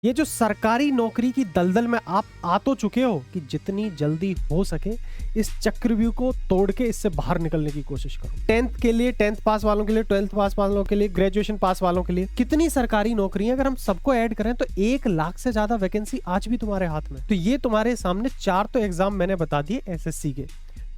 ये जो सरकारी नौकरी की दलदल में आप आ तो चुके हो कि जितनी जल्दी हो सके इस चक्रव्यूह को तोड़ के इससे बाहर निकलने की कोशिश करो। 10th के लिए, 10th पास वालों के लिए, 12th पास वालों के लिए, ग्रेजुएशन पास वालों के लिए कितनी सरकारी नौकरियां अगर हम सबको ऐड करें तो 1 लाख से ज्यादा वैकेंसी आज भी तुम्हारे हाथ में। तो ये तुम्हारे सामने 4 तो एग्जाम मैंने बता दिए एसएससी के,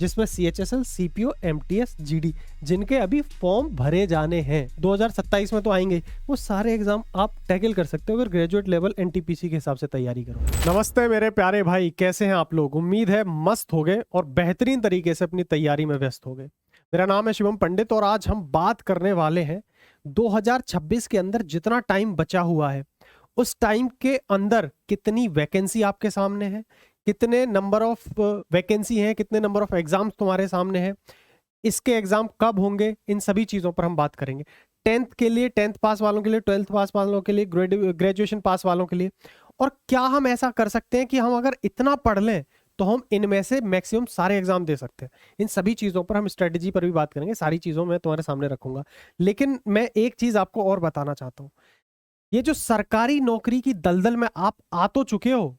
जिसमें CHSL, CPO, MTS, GD जिनके अभी फॉर्म भरे जाने हैं। 2027 में तो आएंगे। वो सारे एग्जाम आप टैकल कर सकते हो अगर ग्रेजुएट लेवल NTPC के हिसाब से तैयारी करो। नमस्ते मेरे प्यारे भाई, कैसे हैं आप लोग? उम्मीद है मस्त हो गए और बेहतरीन तरीके से अपनी तैयारी में व्यस्त हो गए। मेरा नाम है शिवम पंडित और आज हम बात करने वाले हैं 2026 के अंदर जितना टाइम बचा हुआ है उस टाइम के अंदर कितनी वैकेंसी आपके सामने है, कितने नंबर ऑफ वैकेंसी हैं, कितने नंबर ऑफ एग्जाम्स तुम्हारे सामने हैं, इसके एग्जाम कब होंगे, इन सभी चीजों पर हम बात करेंगे। 10th के लिए, 10th पास वालों के लिए, 12th पास वालों के लिए, ग्रेजुएशन पास वालों के लिए, और क्या हम ऐसा कर सकते हैं कि हम अगर इतना पढ़ लें तो हम इनमें से मैक्सिमम सारे एग्जाम दे सकते हैं। इन सभी चीजों पर हम स्ट्रेटेजी पर भी बात करेंगे। सारी चीजों में तुम्हारे सामने रखूंगा, लेकिन मैं एक चीज आपको और बताना चाहता हूं। ये जो सरकारी नौकरी की दलदल में आप आ तो चुके हो,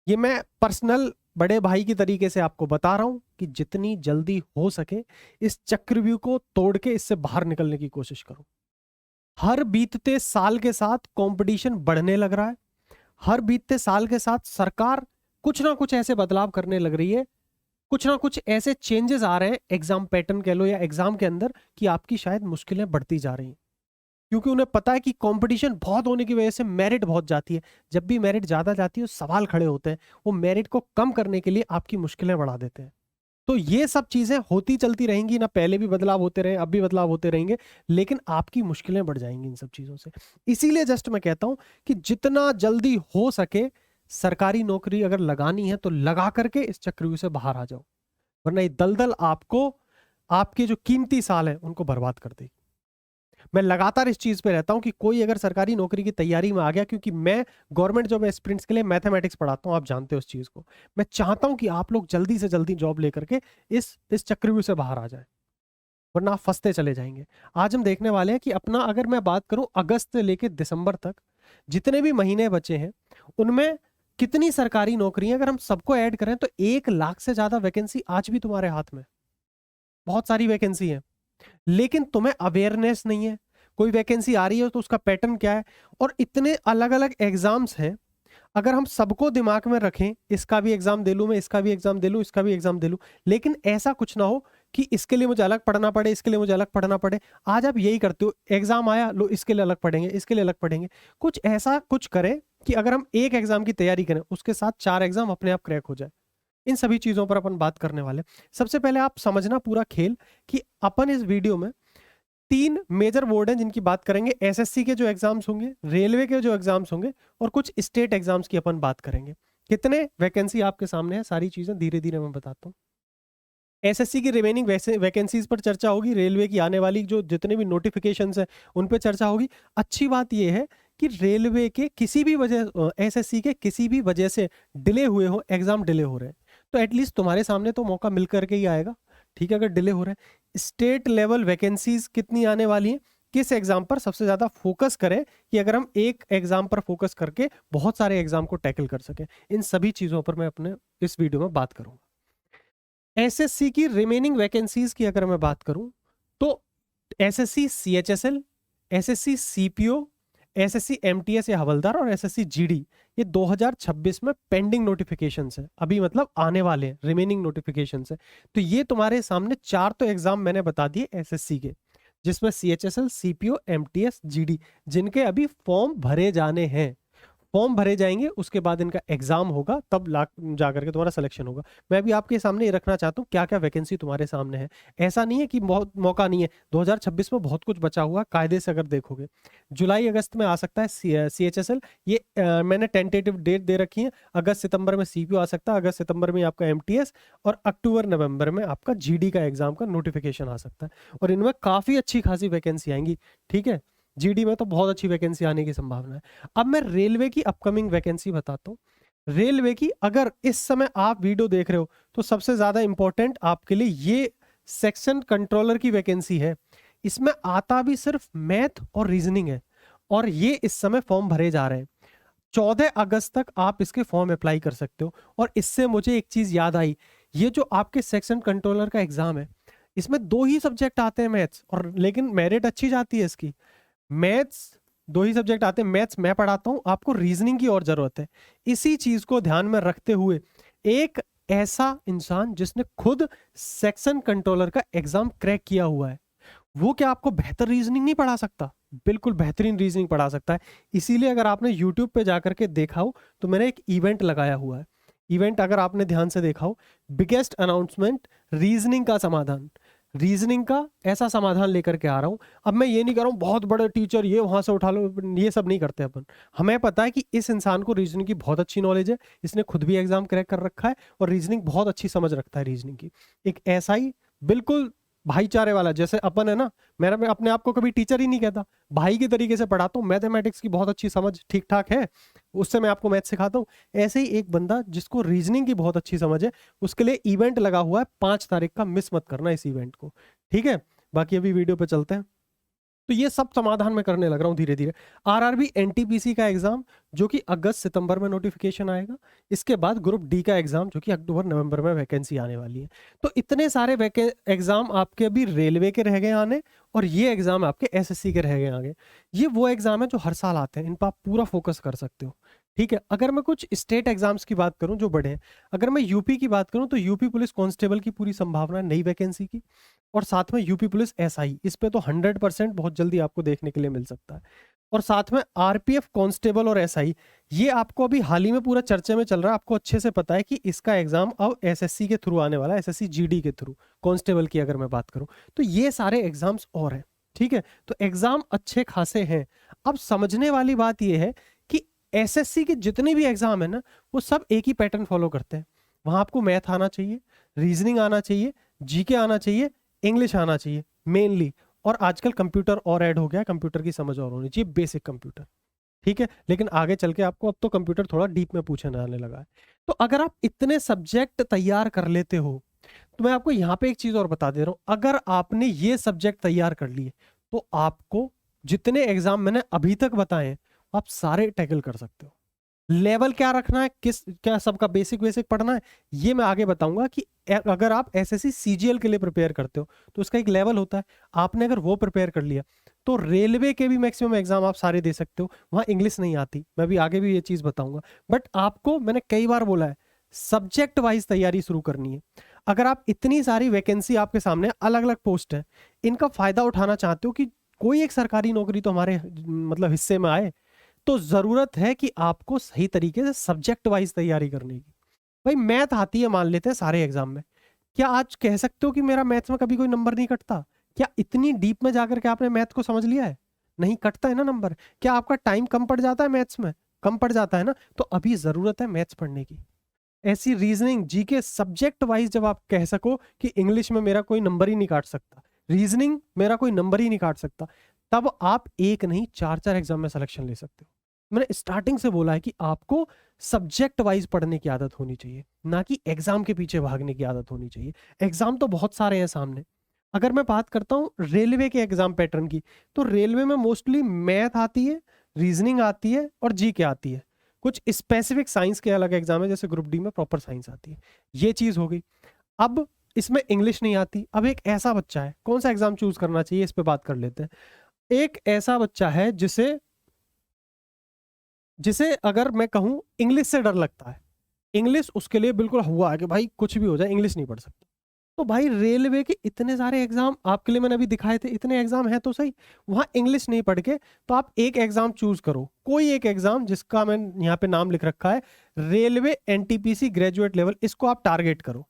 ये मैं पर्सनल बड़े भाई की तरीके से आपको बता रहा हूं कि जितनी जल्दी हो सके इस चक्रव्यूह को तोड़ के इससे बाहर निकलने की कोशिश करो। हर बीतते साल के साथ कंपटीशन बढ़ने लग रहा है। हर बीतते साल के साथ सरकार कुछ ना कुछ ऐसे बदलाव करने लग रही है, कुछ ना कुछ ऐसे चेंजेस आ रहे हैं एग्जाम पैटर्न कह लो या एग्जाम के अंदर, कि आपकी शायद मुश्किलें बढ़ती जा रही हैं। क्योंकि उन्हें पता है कि कंपटीशन बहुत होने की वजह से मेरिट बहुत जाती है। जब भी मेरिट ज्यादा जाती है सवाल खड़े होते हैं, वो मेरिट को कम करने के लिए आपकी मुश्किलें बढ़ा देते हैं। तो ये सब चीजें होती चलती रहेंगी ना, पहले भी बदलाव होते रहे, अब भी बदलाव होते रहेंगे, लेकिन आपकी मुश्किलें बढ़ जाएंगी इन सब चीजों से। इसीलिए जस्ट मैं कहता हूं कि जितना जल्दी हो सके सरकारी नौकरी अगर लगानी है तो लगा करके इस चक्रव्यूह से बाहर आ जाओ, वरना ये दलदल आपको आपके जो कीमती साल है उनको बर्बाद कर देगी। मैं लगातार इस चीज पे रहता हूं कि कोई अगर सरकारी नौकरी की तैयारी में आ गया, क्योंकि मैं गवर्नमेंट जॉब एस्पिरेंट्स के लिए मैथमेटिक्स पढ़ाता हूं, आप जानते हो उस चीज को। मैं चाहता हूं कि आप लोग जल्दी से जल्दी जॉब लेकर के इस चक्रव्यूह से बाहर आ जाए, वरना आप फंसते चले जाएंगे। आज हम देखने वाले हैं कि अपना, अगर मैं बात करूं अगस्त से लेकर दिसंबर तक जितने भी महीने बचे हैं उनमें कितनी सरकारी नौकरियां अगर हम सबको ऐड करें तो 1 लाख से ज्यादा वैकेंसी आज भी तुम्हारे हाथ में। बहुत सारी वैकेंसी है, लेकिन तुम्हें अवेयरनेस नहीं है। कोई वैकेंसी आ रही है तो उसका पैटर्न क्या है, और इतने अलग अलग एग्जाम्स हैं। अगर हम सबको दिमाग में रखें, इसका भी एग्जाम दे लूं मैं, इसका भी एग्जाम दे लूं, इसका भी एग्जाम दे लूं, लेकिन ऐसा कुछ ना हो कि इसके लिए मुझे अलग पढ़ना पड़े, इसके लिए मुझे अलग पढ़ना पड़े। आज आप यही करते हो, एग्जाम आया लो इसके लिए अलग पढ़ेंगे, इसके लिए अलग पढ़ेंगे। कुछ ऐसा कुछ करें कि अगर हम एक एग्जाम की तैयारी करें उसके साथ 4 एग्जाम अपने आप क्रैक हो जाए। इन सभी चीजों पर अपन बात करने वाले। सबसे पहले आप समझना पूरा खेल कि अपन इस वीडियो में 3 मेजर बोर्ड हैं जिनकी बात करेंगे। एसएससी के जो एग्जाम्स होंगे, रेलवे के जो एग्जाम्स होंगे, और कुछ स्टेट एग्जाम्स की अपन बात करेंगे। कितने वैकेंसी आपके सामने है, सारी चीजें धीरे धीरे मैं बताता हूँ। एसएससी की रिमेनिंग वैकेंसीज पर चर्चा होगी, रेलवे की आने वाली जो जितने भी नोटिफिकेशंस हैं उन पर चर्चा होगी। अच्छी बात यह है कि रेलवे के किसी भी वजह, एसएससी के किसी भी वजह से डिले हुए हो, एग्जाम डिले हो रहे हैं, तो एटलीस्ट तुम्हारे सामने तो मौका मिल करके ही आएगा। ठीक है, अगर डिले हो रहा है। स्टेट लेवल वैकेंसीज कितनी आने वाली हैं, किस एग्जाम पर सबसे ज्यादा फोकस करें कि अगर हम एक एग्जाम पर फोकस करके बहुत सारे एग्जाम को टैकल कर सकें, इन सभी चीजों पर मैं अपने इस वीडियो में बात करूंगा। एसएससी की रिमेनिंग वैकेंसीज की अगर मैं बात करूं तो SSC CHSL, SSC CPO, SSC MTS या हवलदार, और एसएससी GD, ये 2026 में पेंडिंग नोटिफिकेशंस है, अभी मतलब आने वाले हैं, रिमेनिंग नोटिफिकेशंस है। तो ये तुम्हारे सामने 4 तो एग्जाम मैंने बता दिए एसएससी के, जिसमें CHSL, CPO, MTS, GD जिनके अभी फॉर्म भरे जाने हैं। फॉर्म भरे जाएंगे, उसके बाद इनका एग्जाम होगा, तब जाकर के तुम्हारा सिलेक्शन होगा। मैं भी आपके सामने ये रखना चाहता हूँ क्या क्या वैकेंसी तुम्हारे सामने है। ऐसा नहीं है कि बहुत मौका नहीं है, 2026 में बहुत कुछ बचा हुआ कायदे से अगर देखोगे। जुलाई अगस्त में आ सकता है CHSL, ये मैंने टेंटेटिव डेट दे रखी है। अगस्त सितंबर में CPO आ सकता है, अगस्त सितंबर में आपका MTS, और अक्टूबर नवंबर में आपका GD का एग्जाम का नोटिफिकेशन आ सकता है, और इनमें काफी अच्छी खासी वैकेंसी आएंगी। ठीक है, GD में तो बहुत अच्छी वैकेंसी आने की संभावना है। अब मैं रेलवे की अपकमिंग वैकेंसी बताता हूँ। रेलवे की अगर इस समय आप वीडियो देख रहे हो तो सबसे ज्यादा इंपॉर्टेंट आपके लिए ये सेक्शन कंट्रोलर की वैकेंसी है। इसमें आता भी सिर्फ मैथ और रीजनिंग है, और ये इस समय फॉर्म भरे जा रहे हैं। 14 अगस्त तक आप इसके फॉर्म अप्लाई कर सकते हो। और इससे मुझे एक चीज याद आई, ये जो आपके सेक्शन कंट्रोलर का एग्जाम है, इसमें 2 ही सब्जेक्ट आते हैं मैथ्स, और लेकिन मेरिट अच्छी जाती है इसकी। मैथ्स 2 ही सब्जेक्ट आते हैं, मैथ्स मैं पढ़ाता हूं, आपको रीजनिंग की और जरूरत है। इसी चीज को ध्यान में रखते हुए एक ऐसा इंसान जिसने खुद सेक्शन कंट्रोलर का एग्जाम क्रैक किया हुआ है, वो क्या आपको बेहतर रीजनिंग नहीं पढ़ा सकता? बिल्कुल बेहतरीन रीजनिंग पढ़ा सकता है। इसीलिए अगर आपने YouTube पे जाकर के देखा हो तो मैंने एक इवेंट लगाया हुआ है। इवेंट अगर आपने ध्यान से देखा हो, बिगेस्ट अनाउंसमेंट रीजनिंग का समाधान, रीजनिंग का ऐसा समाधान लेकर के आ रहा हूं। अब मैं ये नहीं कर रहा हूं बहुत बड़े टीचर ये वहां से उठा लो, ये सब नहीं करते अपन। हमें पता है कि इस इंसान को रीजनिंग की बहुत अच्छी नॉलेज है, इसने खुद भी एग्जाम क्रैक कर रखा है और रीजनिंग बहुत अच्छी समझ रखता है रीजनिंग की। एक ऐसा ही बिल्कुल भाईचारे वाला, जैसे अपन है ना, मैं अपने आप को कभी टीचर ही नहीं कहता, भाई के तरीके से पढ़ाता हूँ। मैथमेटिक्स की बहुत अच्छी समझ ठीक ठाक है, उससे मैं आपको मैथ सिखाता हूँ। ऐसे ही एक बंदा जिसको रीजनिंग की बहुत अच्छी समझ है, उसके लिए इवेंट लगा हुआ है 5 तारीख का, मिस मत करना इस इवेंट को, ठीक है? बाकी अभी वीडियो पे चलते हैं। तो ये सब समाधान मैं करने लग रहा हूँ धीरे धीरे। आरआरबी एनटीपीसी का एग्जाम जो कि अगस्त सितंबर में नोटिफिकेशन आएगा, इसके बाद ग्रुप डी का एग्जाम जो कि अक्टूबर नवंबर में वैकेंसी आने वाली है। तो इतने सारे एग्जाम आपके अभी रेलवे के रह गए आने, और ये एग्जाम आपके एसएससी के रह गए आगे। ये वो एग्जाम है जो हर साल आते हैं, इन पर आप पूरा फोकस कर सकते हो, ठीक है? अगर मैं कुछ स्टेट एग्जाम्स की बात करूं जो बड़े हैं, अगर मैं यूपी की बात करूं तो यूपी पुलिस कांस्टेबल की पूरी संभावना है नई वैकेंसी की, और साथ में यूपी पुलिस एसआई, इस पे तो 100% बहुत जल्दी आपको देखने के लिए मिल सकता है। और साथ में आरपीएफ कांस्टेबल और एसआई, ये आपको अभी हाल ही में पूरा चर्चे में चल रहा है, आपको अच्छे से पता है कि इसका एग्जाम अब एसएससी के थ्रू आने वाला है, एसएससी जीडी के थ्रू, कांस्टेबल की अगर मैं बात करूं तो ये सारे एग्जाम्स और हैं, ठीक है? तो एग्जाम अच्छे खासे हैं। अब समझने वाली बात यह है कि एसएससी के जितने भी एग्जाम है ना, वो सब एक ही पैटर्न फॉलो करते हैं। वहां आपको मैथ आना चाहिए, रीजनिंग आना चाहिए, जीके आना चाहिए, इंग्लिश आना चाहिए मेनली, और आजकल कंप्यूटर और ऐड हो गया, कंप्यूटर की समझ और होनी चाहिए, बेसिक कंप्यूटर, ठीक है? लेकिन आगे चल के आपको अब तो कंप्यूटर थोड़ा डीप में पूछने आने लगा है। तो अगर आप इतने सब्जेक्ट तैयार कर लेते हो, तो मैं आपको यहाँ पे एक चीज और बता दे रहा हूं, अगर आपने ये सब्जेक्ट तैयार कर लिए तो आपको जितने एग्जाम मैंने अभी तक बताए आप सारे टैकल कर सकते हो। लेवल क्या रखना है, किस क्या सबका बेसिक बेसिक पढ़ना है, ये मैं आगे बताऊंगा कि अगर आप एसएससी सीजीएल के लिए प्रिपेयर करते हो तो उसका एक लेवल होता है, आपने अगर वो प्रिपेयर कर लिया तो रेलवे के भी मैक्सिमम एग्जाम आप सारे दे सकते हो। वहां इंग्लिश नहीं आती, मैं भी आगे भी ये चीज बताऊंगा, बट आपको मैंने कई बार बोला है सब्जेक्ट वाइज तैयारी शुरू करनी है। अगर आप इतनी सारी वैकेंसी आपके सामने अलग अलग पोस्ट है, इनका फायदा उठाना चाहते हो कि कोई एक सरकारी नौकरी तो हमारे मतलब हिस्से में आए, तो जरूरत है कि आपको सही तरीके से सब्जेक्ट वाइज तैयारी करने की। भाई मैथ आती है मान लेते हैं सारे एग्जाम में, क्या आज कह सकते हो कि मेरा मैथ्स में कभी कोई नंबर नहीं कटता? क्या इतनी डीप में जाकर के आपने मैथ को समझ लिया है? नहीं कटता है ना नंबर। क्या आपका टाइम कम पड़ जाता है मैथ्स में? कम पड़ जाता है ना। तो अभी जरूरत है मैथ्स पढ़ने की। ऐसी रीजनिंग जीके सब्जेक्ट वाइज जब आप कह सको कि इंग्लिश में मेरा कोई नंबर ही नहीं काट सकता, रीजनिंग मेरा कोई नंबर ही नहीं काट सकता, तब आप एक नहीं 4-4 एग्जाम में सिलेक्शन ले सकते हो। मैंने स्टार्टिंग से बोला है कि आपको सब्जेक्ट वाइज पढ़ने की आदत होनी चाहिए, ना कि एग्जाम के पीछे भागने की आदत होनी चाहिए। एग्जाम तो बहुत सारे हैं सामने। अगर मैं बात करता हूँ रेलवे के एग्जाम पैटर्न की, तो रेलवे में मोस्टली मैथ आती है, रीजनिंग आती है और जीके आती है। कुछ स्पेसिफिक साइंस के अलग एग्जाम है, जैसे ग्रुप डी में प्रॉपर साइंस आती है। ये चीज हो गई। अब इसमें इंग्लिश नहीं आती। अब एक ऐसा बच्चा है, कौन सा एग्जाम चूज करना चाहिए इस पे बात कर लेते हैं। एक ऐसा बच्चा है जिसे जिसे अगर मैं कहूं इंग्लिश से डर लगता है, इंग्लिश उसके लिए बिल्कुल हुआ है कि भाई कुछ भी हो जाए इंग्लिश नहीं पढ़ सकता, तो भाई रेलवे के इतने सारे एग्जाम आपके लिए मैंने अभी दिखाए थे, इतने एग्जाम हैं तो सही, वहां इंग्लिश नहीं पढ़ के तो आप एक एग्जाम चूज करो, कोई एक एग्जाम जिसका मैं यहाँ पे नाम लिख रखा है रेलवे एनटीपीसी ग्रेजुएट लेवल, इसको आप टारगेट करो,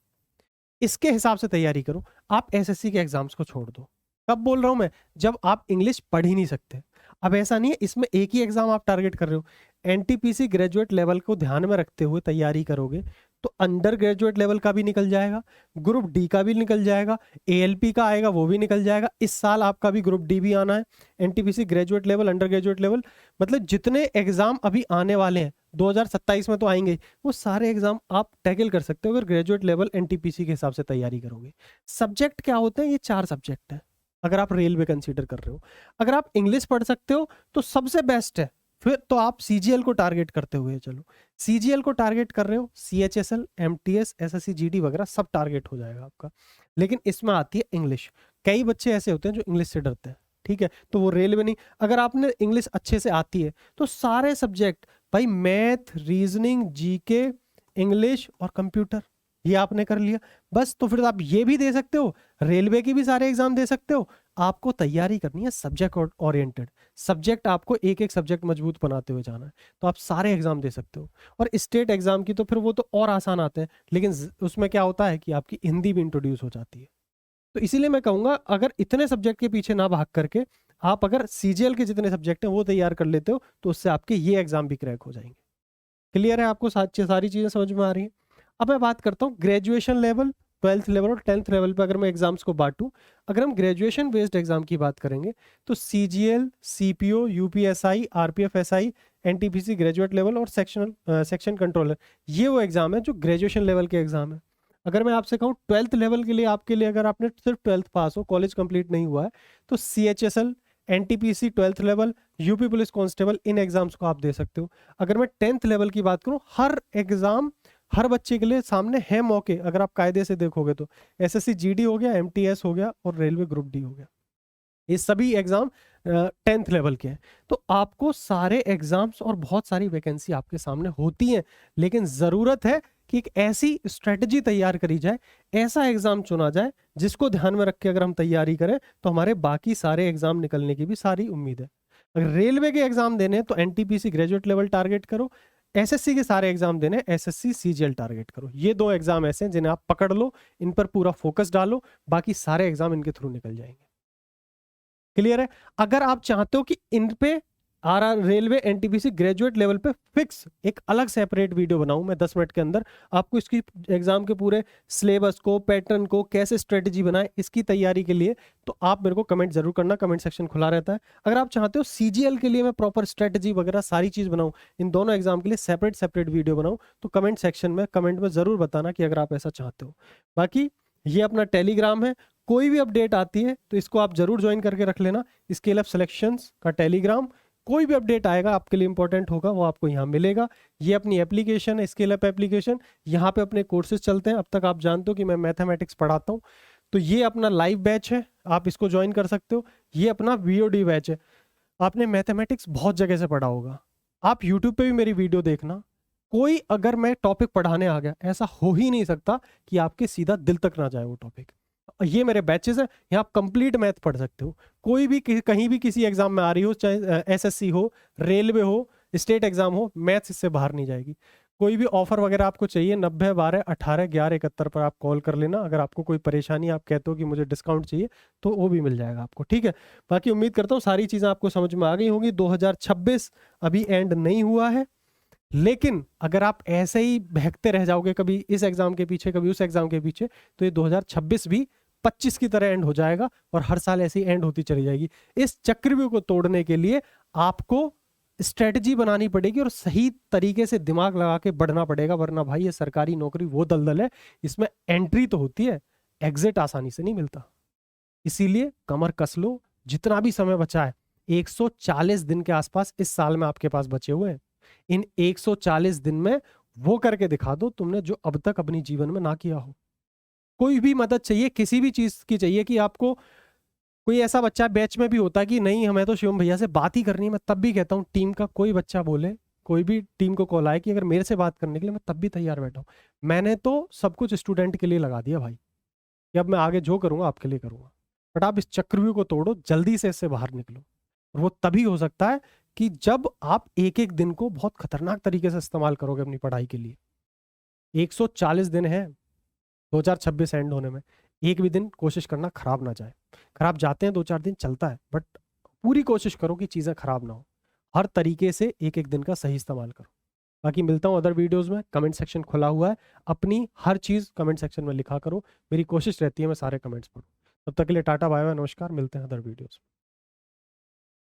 इसके हिसाब से तैयारी करो। आप एसएससी के एग्जाम्स को छोड़ दो। कब बोल रहा हूं मैं? जब आप इंग्लिश पढ़ ही नहीं सकते। अब ऐसा नहीं है इसमें एक ही एग्जाम आप टारगेट कर रहे हो। एनटीपीसी ग्रेजुएट लेवल को ध्यान में रखते हुए तैयारी करोगे तो अंडर ग्रेजुएट लेवल का भी निकल जाएगा, ग्रुप डी का भी निकल जाएगा, एएलपी का आएगा वो भी निकल जाएगा। इस साल आपका भी ग्रुप डी भी आना है, NTPC graduate level, under graduate level, मतलब जितने एग्जाम अभी आने वाले हैं 2027 में तो आएंगे, वो सारे एग्जाम आप टैकल कर सकते हो अगर ग्रेजुएट लेवल एनटीपीसी के हिसाब से तैयारी करोगे। सब्जेक्ट क्या होते हैं? ये 4 सब्जेक्ट है अगर आप रेलवे कंसीडर कर रहे हो। अगर आप इंग्लिश पढ़ सकते हो तो सबसे बेस्ट है फिर तो आप सीजीएल को टारगेट करते हुए चलो, सीजीएल को टारगेट कर रहे हो, सीएचएसएल, एमटीएस, एसएससी जीडी वगैरह सब टारगेट हो जाएगा आपका। लेकिन इसमें आती है इंग्लिश। कई बच्चे ऐसे होते हैं जो इंग्लिश से डरते हैं, ठीक है, तो वो रेलवे नहीं। अगर आपने इंग्लिश अच्छे से आती है तो सारे सब्जेक्ट भाई, मैथ, रीजनिंग, जीके, इंग्लिश और कंप्यूटर, ये आपने कर लिया बस। तो फिर आप ये भी दे सकते हो, रेलवे की भी सारे एग्जाम दे सकते हो। आपको तैयारी करनी है सब्जेक्ट ओरिएंटेड, सब्जेक्ट आपको एक एक सब्जेक्ट मजबूत बनाते हुए जाना है, तो आप सारे एग्जाम दे सकते हो। और स्टेट एग्जाम की तो फिर वो तो और आसान आते हैं, लेकिन उसमें क्या होता है कि आपकी हिंदी भी इंट्रोड्यूस हो जाती है। तो इसीलिए मैं कहूंगा, अगर इतने सब्जेक्ट के पीछे ना भाग करके आप अगर सीजीएल के जितने सब्जेक्ट हैं वो तैयार कर लेते हो, तो उससे आपके ये एग्जाम भी क्रैक हो जाएंगे। क्लियर है आपको? सारी चीजें समझ में आ रही है? अब मैं बात करता हूँ ग्रेजुएशन लेवल, 12th लेवल और 10th लेवल पे अगर मैं एग्जाम्स को बांटूं। अगर हम ग्रेजुएशन बेस्ड एग्जाम की बात करेंगे तो CGL, CPO, UPSI, RPFSI, NTPC graduate level और सेक्शन कंट्रोलर, ये वो एग्जाम है जो ग्रेजुएशन लेवल के एग्जाम है। अगर मैं आपसे कहूँ 12th लेवल के लिए, आपके लिए अगर आपने सिर्फ 12th पास हो, कॉलेज कंप्लीट नहीं हुआ है, तो CHSL, NTPC 12th level, UP police constable, इन एग्जाम्स को आप दे सकते हो। अगर मैं 10th लेवल की बात करूं, हर एग्जाम हर बच्चे के लिए सामने है मौके, अगर आप कायदे से देखोगे तो एसएससी जीडी हो गया, एमटीएस हो गया और रेलवे ग्रुप डी हो गया, ये सभी एग्जाम 10th लेवल के हैं। तो आपको सारे एग्जाम्स और बहुत सारी वैकेंसी आपके सामने होती हैं, लेकिन जरूरत है कि एक ऐसी स्ट्रेटजी तैयार करी जाए, ऐसा एग्जाम चुना जाए जिसको ध्यान में रख के अगर हम तैयारी करें तो हमारे बाकी सारे एग्जाम निकलने की भी सारी उम्मीद है। अगर रेलवे के एग्जाम देने हैं तो एनटीपीसी ग्रेजुएट लेवल टारगेट करो, एसएससी के सारे एग्जाम देने, एसएससी सीजीएल टारगेट करो। ये दो एग्जाम ऐसे हैं जिन्हें आप पकड़ लो, इन पर पूरा फोकस डालो, बाकी सारे एग्जाम इनके थ्रू निकल जाएंगे। क्लियर है? अगर आप चाहते हो कि इन पे RR, railway, NTPC graduate level पे फिक्स एक अलग सेपरेट वीडियो बनाऊं मैं 10 मिनट के अंदर, आपको इसकी एग्जाम के पूरे सिलेबस को, पैटर्न को, कैसे स्ट्रेटजी बनाए, इसकी तैयारी के लिए, तो आप मेरे को कमेंट जरूर करना, कमेंट सेक्शन खुला रहता है। अगर आप चाहते हो सीजीएल के लिए मैं प्रॉपर स्ट्रेटजी वगैरह सारी चीज बनाऊं, इन दोनों एग्जाम के लिए सेपरेट वीडियो बनाऊं, तो कमेंट सेक्शन में कमेंट में जरूर बताना कि अगर आप ऐसा चाहते हो। बाकी ये अपना टेलीग्राम है, कोई भी अपडेट आती है तो इसको आप जरूर ज्वाइन करके रख लेना, स्केल अप सिलेक्शंस का टेलीग्राम। कोई भी अपडेट आएगा आपके लिए इंपॉर्टेंट होगा वो आपको यहाँ मिलेगा। ये अपनी एप्लीकेशन है, स्केल अप एप्लीकेशन, यहाँ पे अपने कोर्सेज चलते हैं। अब तक आप जानते हो कि मैं मैथमेटिक्स पढ़ाता हूँ, तो ये अपना लाइव बैच है, आप इसको ज्वाइन कर सकते हो। ये अपना वीओडी बैच है। आपने मैथमेटिक्स बहुत जगह से पढ़ा होगा, आप यूट्यूब पे भी मेरी वीडियो देखना, कोई अगर मैं टॉपिक पढ़ाने आ गया, ऐसा हो ही नहीं सकता कि आपके सीधा दिल तक ना जाए वो टॉपिक। ये मेरे बैचेस है, यहाँ आप कंप्लीट मैथ पढ़ सकते हो। कोई भी कहीं भी किसी एग्जाम में आ रही हो, चाहे एसएससी हो, रेलवे हो, स्टेट एग्जाम हो, मैथ्स इससे बाहर नहीं जाएगी। कोई भी ऑफर वगैरह आपको चाहिए 90 12 18 11 71 पर आप कॉल कर लेना। अगर आपको कोई परेशानी, आप कहते हो कि मुझे डिस्काउंट चाहिए, तो वो भी मिल जाएगा आपको, ठीक है। बाकी उम्मीद करता हूँ सारी चीज़ें आपको समझ में आ गई होंगी। 2026 अभी एंड नहीं हुआ है, लेकिन अगर आप ऐसे ही बहकते रह जाओगे, कभी इस एग्जाम के पीछे, कभी उस एग्जाम के पीछे, तो ये 2026 भी 25 की तरह एंड हो जाएगा और हर साल ऐसी एंड होती चली जाएगी। इस चक्रव्यूह को तोड़ने के लिए आपको स्ट्रेटजी बनानी पड़ेगी और सही तरीके से दिमाग लगा के बढ़ना पड़ेगा, वरना भाई ये सरकारी नौकरी वो दलदल है, इसमें एंट्री तो होती है, एग्जिट आसानी से नहीं मिलता। इसीलिए कमर कस लो, जितना भी समय बचा है, 140 दिन के आसपास इस साल में आपके पास बचे हुए हैं। इन 140 दिन में वो करके दिखा दो तुमने जो अब तक अपनी जीवन में ना किया हो। कोई भी मदद चाहिए, किसी भी चीज की चाहिए, कि आपको कोई ऐसा बच्चा बैच में भी होता है कि नहीं हमें तो शिवम भैया से बात ही करनी है, मैं तब भी कहता हूँ टीम का कोई बच्चा बोले, कोई भी टीम को कॉल आए कि अगर मेरे से बात करने के लिए, मैं तब भी तैयार बैठा हूँ। मैंने तो सब कुछ स्टूडेंट के लिए लगा दिया भाई, कि अब मैं आगे जो करूंगा आपके लिए करूंगा। बट आप इस चक्रव्यूह को तोड़ो, जल्दी से इससे बाहर निकलो, और वो तभी हो सकता है कि जब आप एक एक दिन को बहुत खतरनाक तरीके से इस्तेमाल करोगे अपनी पढ़ाई के लिए। 140 दिन है 2026 एंड होने में, एक भी दिन कोशिश करना खराब ना जाए। खराब जाते हैं 2-4 दिन चलता है, बट पूरी कोशिश करो कि चीज़ें खराब ना हो। हर तरीके से एक एक दिन का सही इस्तेमाल करो। बाकी मिलता हूँ अदर वीडियोस में, कमेंट सेक्शन खुला हुआ है, अपनी हर चीज़ कमेंट सेक्शन में लिखा करो। मेरी कोशिश रहती है मैं सारे कमेंट्स पढूं। तब तक के लिए टाटा, बाय बाय, नमस्कार, मिलते हैं अदर वीडियोस।